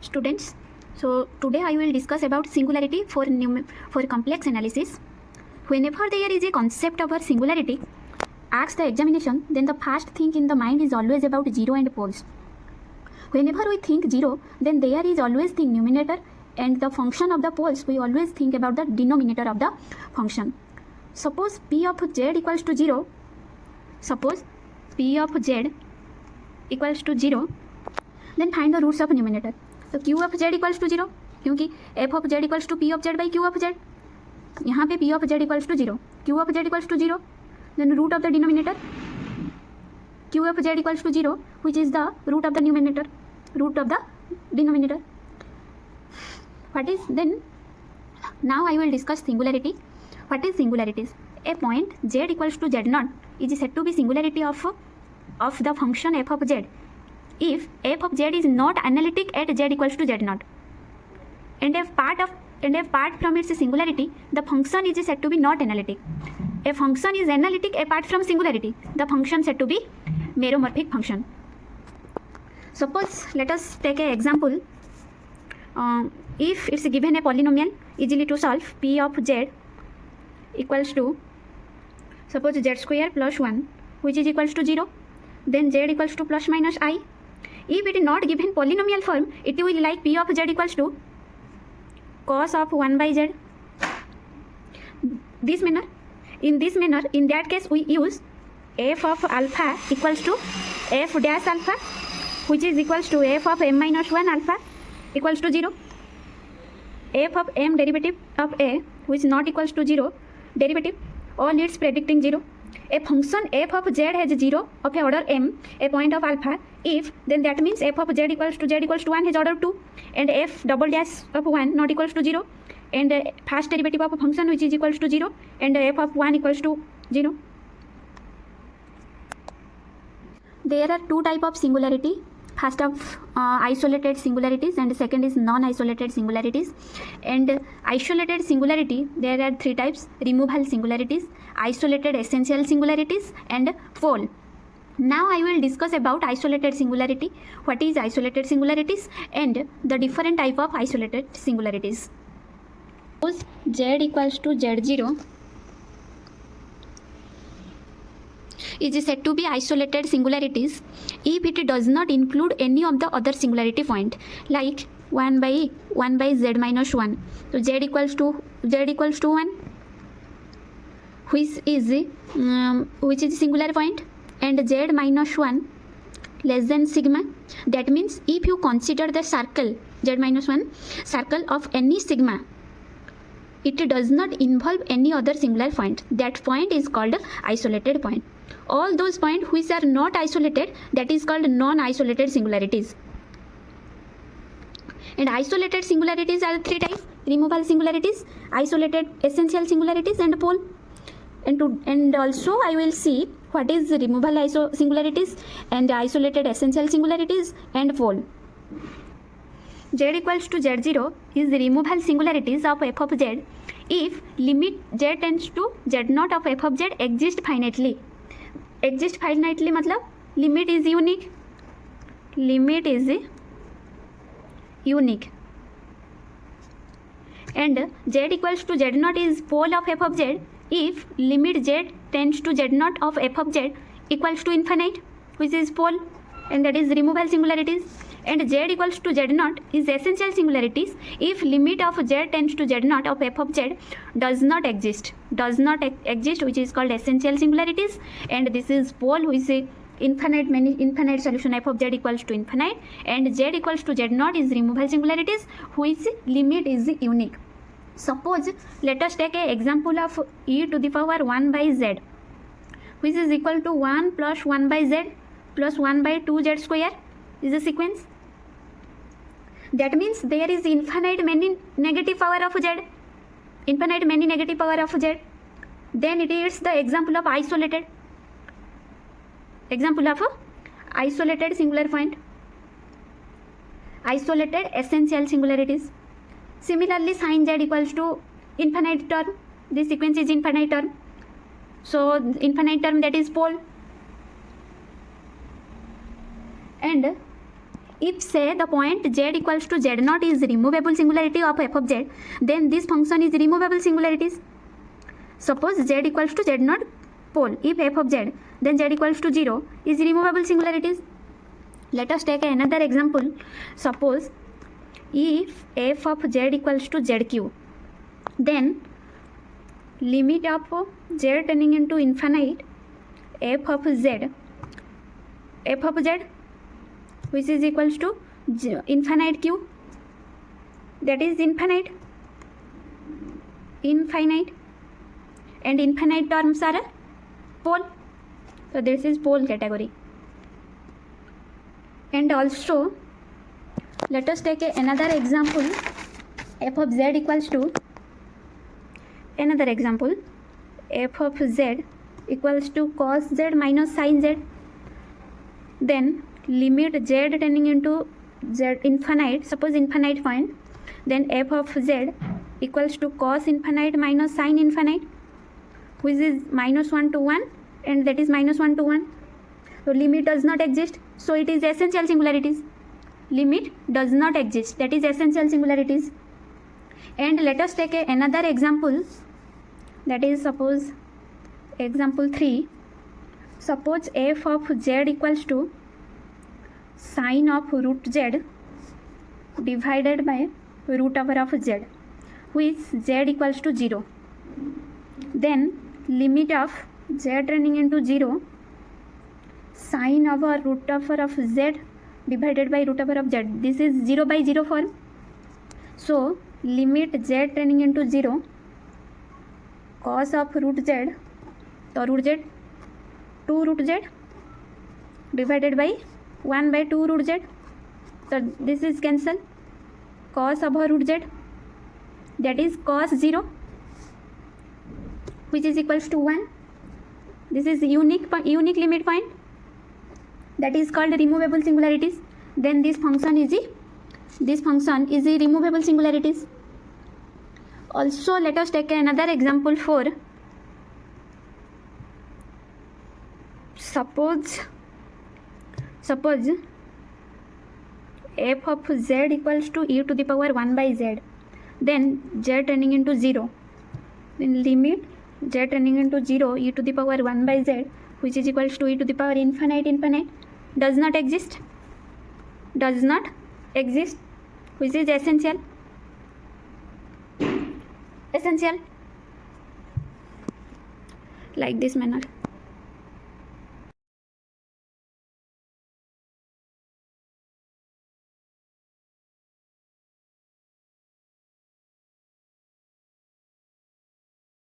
students. So today I will discuss about singularity for complex analysis. Whenever there is a concept of a singularity, ask the examination, then the first thing in the mind is always about zero and poles. Whenever we think zero, then there is always the numerator, and the function of the poles we always think about the denominator of the function. Suppose p of z equals to 0. Suppose p of z equals to 0, then find the roots of numerator. तो q of z equals to 0, क्योंकि f of z equals to p of z by q of z. यहाँ पे p of z equals to 0, q of z equals to 0, then root of the denominator q of z equals to 0, which is the root of the numerator, root of the denominator. What is then? Now I will discuss singularity. What is singularities? A point z equals to z0 is said to be singularity of the function f of z if f of z is not analytic at z equals to z0, and if apart from its singularity, the function is said to be not analytic. A function is analytic apart from singularity, the function said to be meromorphic function. Suppose let us take an example. If it's given a polynomial easily to solve, p of z equals to, suppose z square plus 1, which is equals to 0, then z equals to plus minus I. If it is not given polynomial form, it will like p of z equals to cos of 1 by z. This manner. In this manner, in that case, we use f of alpha equals to f dash alpha, which is equals to f of m minus 1 alpha equals to 0. F of m derivative of a, which is not equals to 0, derivative, all its predicting 0. A function f of z has 0 of a order m, a point of alpha. If, then that means f of z equals to 1 has order 2, and f double dash of 1 not equals to 0, and first derivative of a function which is equals to 0, and f of 1 equals to 0. There are two types of singularity. First of isolated singularities, and second is non-isolated singularities. And isolated singularity, there are three types: removal singularities, isolated essential singularities, and pole. Now I will discuss about isolated singularity, what is isolated singularities, and the different type of isolated singularities. Suppose z equals to z0 is said to be isolated singularities if it does not include any of the other singularity point, like 1 by z minus 1. So z equals to 1, which is singular point, and z minus 1 less than sigma. That means if you consider the circle z minus 1 circle of any sigma, it does not involve any other singular point. That point is called isolated point. All those points which are not isolated, that is called non-isolated singularities. And isolated singularities are three types: removal singularities, isolated essential singularities, and pole. And also I will see what is removal singularities and isolated essential singularities and pole. Z equals to z0 is the removal singularities of f of z if limit z tends to z0 of f of z exist finitely. Exist finitely मतलब limit is unique. Limit is unique. And z equals to z0 is pole of f of z if limit z tends to z0 of f of z equals to infinite, which is pole, and that is removal singularities. And z equals to z0 is essential singularities if limit of z tends to z0 of f of z does not exist, which is called essential singularities. And this is pole, which is infinite solution f of z equals to infinite, and z equals to z0 is removal singularities which limit is unique. Suppose let us take an example of e to the power 1 by z, which is equal to 1 plus 1 by z plus 1 by 2 z square is a sequence. That means there is infinite many negative power of z, infinite many negative power of z. Then it is the example of isolated singular point, isolated essential singularities. Similarly, sin z equals to infinite term. This sequence is infinite term. So infinite term, that is pole. And if say the point z equals to z naught is removable singularity of f of z, then this function is removable singularities. Suppose z equals to z naught pole, if f of z, then z equals to 0 is removable singularities. Let us take another example. Suppose if f of z equals to zq, then limit of z turning into infinite f of z which is equals to infinite q, that is infinite, and infinite terms are pole, so this is pole category. And also let us take another example. F of z equals to another example, f of z equals to cos z minus sin z, then limit z tending into z infinite, suppose infinite point, then f of z equals to cos infinite minus sin infinite, which is minus 1 to 1, and that is minus 1 to 1. So limit does not exist, so it is essential singularities. Limit does not exist, that is essential singularities. And let us take another example, that is suppose example 3. Suppose f of z equals to sine of root z divided by root over of z, which z equals to 0. Then limit of z turning into 0 sine over root over of z divided by root over of z, this is 0 by 0 form. So limit z turning into 0 cos of root z, so root z 2 root z divided by 1 by 2 root z, so this is cancel, cos over root z, that is cos 0 which is equals to 1. This is unique limit point, that is called removable singularities. Then this function is a removable singularities. Also let us take another example for suppose f of z equals to e to the power 1 by z, then z turning into 0, then limit z turning into 0 e to the power 1 by z, which is equals to e to the power infinite, does not exist, which is essential, like this manner.